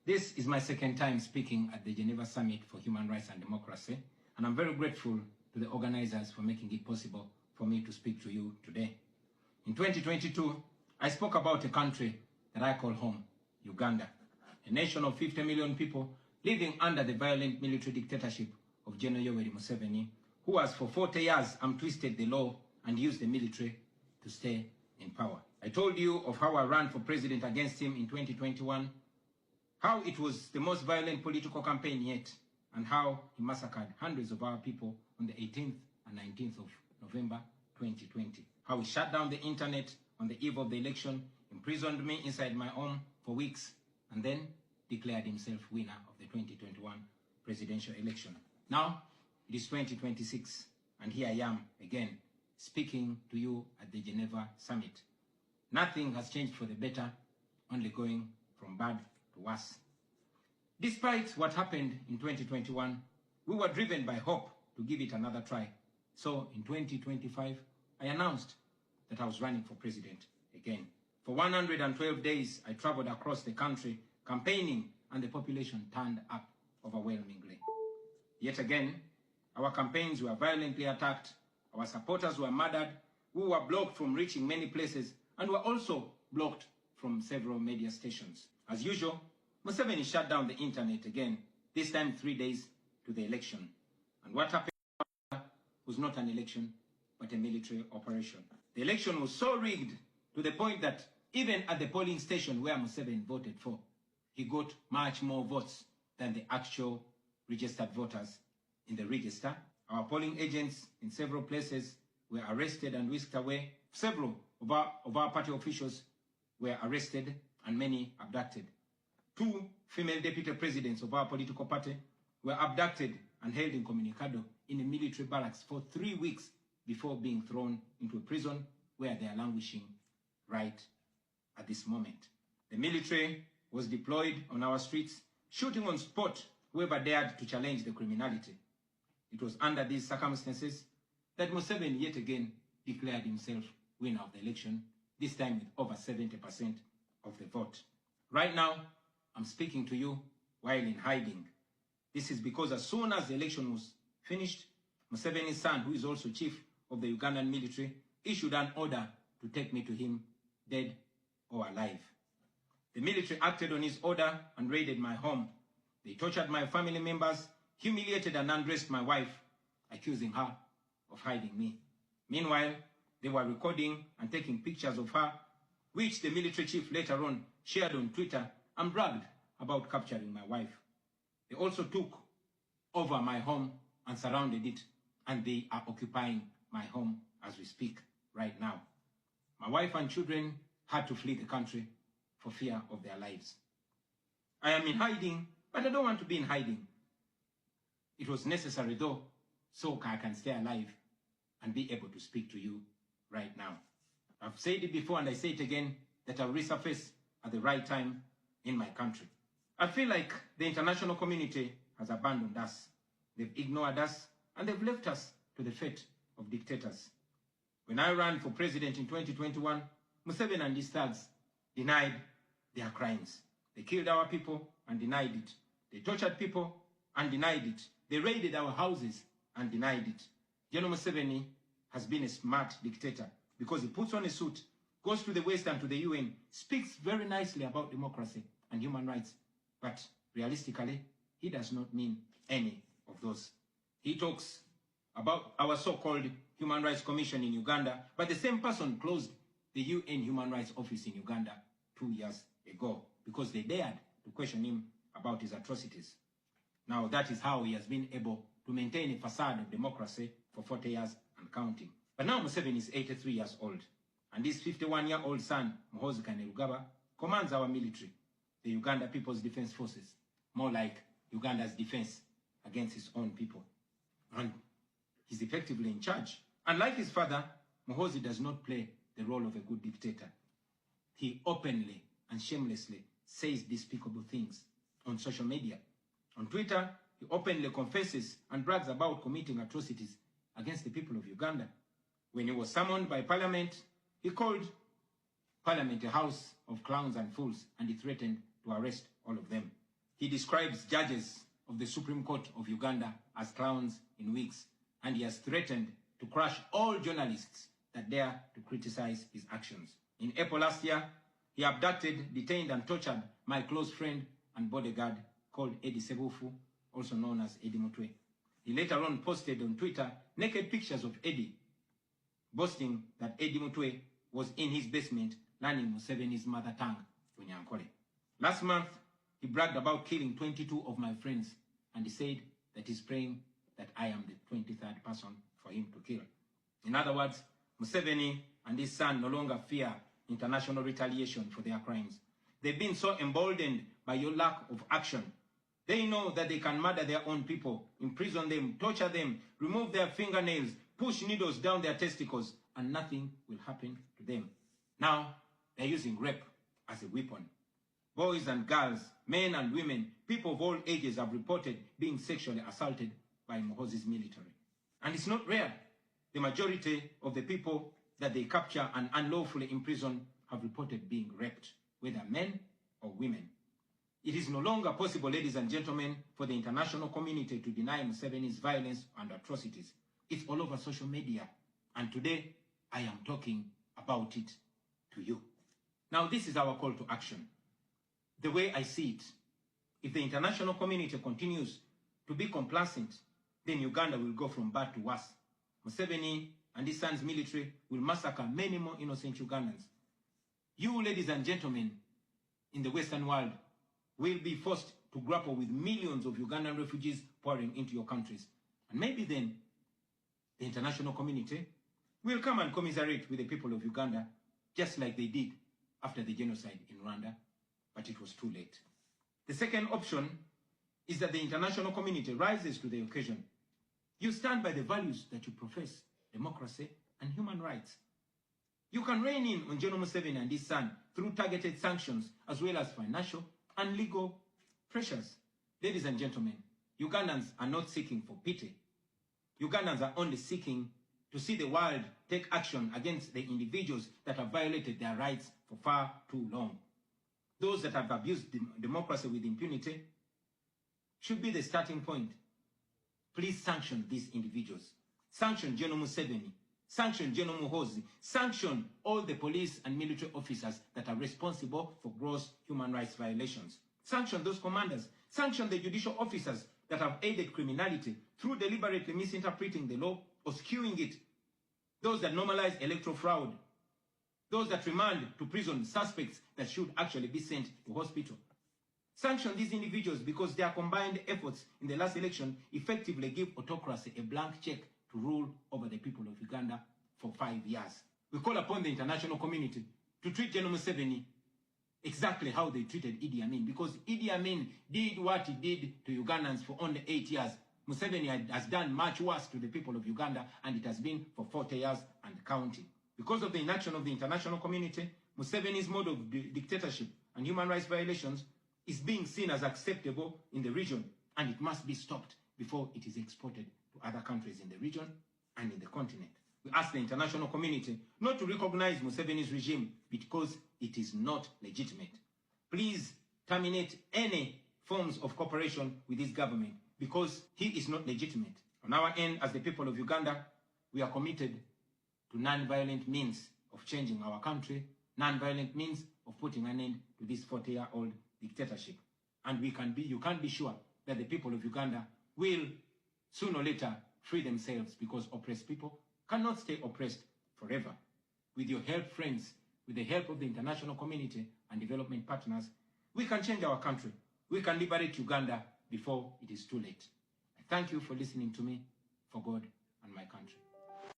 This is my second time speaking at the Geneva Summit for Human Rights and Democracy, and I'm very grateful to the organizers for making it possible for me to speak to you today. In 2022, I spoke about a country that I call home, Uganda, a nation of 50 million people living under the violent military dictatorship of General Yoweri Museveni, who has for 40 years twisted the law and used the military to stay in power. I told you of how I ran for president against him in 2021, how it was the most violent political campaign yet, and how he massacred hundreds of our people on the 18th and 19th of November 2020. How he shut down the internet on the eve of the election, imprisoned me inside my home for weeks, and then declared himself winner of the 2021 presidential election. Now, it is 2026, and here I am again, speaking to you at the Geneva Summit. Nothing has changed for the better, only going from bad to worse. Despite what happened in 2021, we were driven by hope to give it another try. So in 2025, I announced that I was running for president again. For 112 days, I traveled across the country campaigning, and the population turned up overwhelmingly. Yet again, our campaigns were violently attacked, our supporters were murdered, we were blocked from reaching many places, and were also blocked from several media stations. As usual, Museveni shut down the internet again, this time 3 days to the election. And what happened was not an election, but a military operation. The election was so rigged to the point that even at the polling station where Museveni voted for, he got much more votes than the actual registered voters in the register. Our polling agents in several places were arrested and whisked away. Several of our party officials were arrested and many abducted. 2 female deputy presidents of our political party were abducted and held incommunicado in a military barracks for 3 weeks before being thrown into a prison where they are languishing right at this moment. The military was deployed on our streets, shooting on spot whoever dared to challenge the criminality. It was under these circumstances that Museveni yet again declared himself winner of the election, this time with over 70% of the vote. Right now, I'm speaking to you while in hiding. This is because as soon as the election was finished, Museveni's son, who is also chief of the Ugandan military, issued an order to take me to him, dead or alive. The military acted on his order and raided my home. They tortured my family members, humiliated and undressed my wife, accusing her of hiding me. Meanwhile, they were recording and taking pictures of her, which the military chief later on shared on Twitter and bragged about capturing my wife. They also took over my home and surrounded it, and they are occupying my home as we speak right now. My wife and children had to flee the country for fear of their lives. I am in hiding, but I don't want to be in hiding. It was necessary though, so I can stay alive and be able to speak to you right now. I've said it before and I say it again, that I'll resurface at the right time in my country. I feel like the international community has abandoned us. They've ignored us and they've left us to the fate of dictators. When I ran for president in 2021, Museveni and his thugs denied their crimes. They killed our people and denied it. They tortured people and denied it. They raided our houses and denied it. General Museveni has been a smart dictator because he puts on a suit, goes to the West and to the UN, speaks very nicely about democracy and human rights, but realistically, he does not mean any of those. He talks about our so-called Human Rights Commission in Uganda, but the same person closed the UN Human Rights Office in Uganda 2 years ago because they dared to question him about his atrocities. Now that is how he has been able to maintain a facade of democracy for 40 years and counting. But now Museveni is 83 years old, and his 51-year-old son, Muhoozi Kainerugaba, commands our military, the Uganda People's Defense Forces, more like Uganda's defense against his own people. And he's effectively in charge. Unlike his father, Muhoozi does not play the role of a good dictator. He openly and shamelessly says despicable things on social media. On Twitter, he openly confesses and brags about committing atrocities against the people of Uganda. When he was summoned by Parliament, he called Parliament a house of clowns and fools, and he threatened to arrest all of them. He describes judges of the Supreme Court of Uganda as clowns in wigs, and he has threatened to crush all journalists that dare to criticize his actions. In April last year, he abducted, detained, and tortured my close friend and bodyguard called Eddie Sebufu, also known as Eddie Mutwe. He later on posted on Twitter naked pictures of Eddie, boasting that Eddie Mutwe was in his basement learning Museveni's mother tongue, Runyankole. Last month, he bragged about killing 22 of my friends, and he said that he's praying that I am the 23rd person for him to kill. In other words, Museveni and his son no longer fear international retaliation for their crimes. They've been so emboldened by your lack of action. They know that they can murder their own people, imprison them, torture them, remove their fingernails, push needles down their testicles, and nothing will happen to them. Now, they're using rape as a weapon. Boys and girls, men and women, people of all ages have reported being sexually assaulted by Muhoozi's military. And it's not rare. The majority of the people that they capture and unlawfully imprison have reported being raped, whether men or women. It is no longer possible, ladies and gentlemen, for the international community to deny Museveni's violence and atrocities. It's all over social media. And today, I am talking about it to you. Now, this is our call to action. The way I see it, if the international community continues to be complacent, then Uganda will go from bad to worse. Museveni and his son's military will massacre many more innocent Ugandans. You, ladies and gentlemen, in the Western world, will be forced to grapple with millions of Ugandan refugees pouring into your countries. And maybe then, the international community will come and commiserate with the people of Uganda, just like they did after the genocide in Rwanda, but it was too late. The second option is that the international community rises to the occasion. You stand by the values that you profess, democracy and human rights. You can rein in on General Museveni and his son through targeted sanctions as well as financial and legal pressures. Ladies and gentlemen, Ugandans are not seeking for pity. Ugandans are only seeking to see the world take action against the individuals that have violated their rights for far too long. Those that have abused democracy with impunity should be the starting point. Please sanction these individuals. Sanction General Museveni. Sanction General Muhoozi. Sanction all the police and military officers that are responsible for gross human rights violations. Sanction those commanders. Sanction the judicial officers that have aided criminality through deliberately misinterpreting the law or skewing it. Those that normalize electoral fraud. Those that remand to prison suspects that should actually be sent to hospital. Sanction these individuals because their combined efforts in the last election effectively give autocracy a blank check to rule over the people of Uganda for 5 years. We call upon the international community to treat General Museveni exactly how they treated Idi Amin, because Idi Amin did what he did to Ugandans for only 8 years. Museveni has done much worse to the people of Uganda, and it has been for 40 years and counting. Because of the inaction of the international community, Museveni's mode of dictatorship and human rights violations is being seen as acceptable in the region, and it must be stopped before it is exported to other countries in the region and in the continent. We ask the international community not to recognize Museveni's regime because it is not legitimate. Please terminate any forms of cooperation with this government because he is not legitimate. On our end, as the people of Uganda, we are committed to non-violent means of changing our country, non-violent means of putting an end to this 40-year-old dictatorship. And you can be sure that the people of Uganda will sooner or later free themselves, because oppressed people cannot stay oppressed forever. With your help, friends, with the help of the international community and development partners, we can change our country. We can liberate Uganda before it is too late. I thank you for listening to me, for God and my country.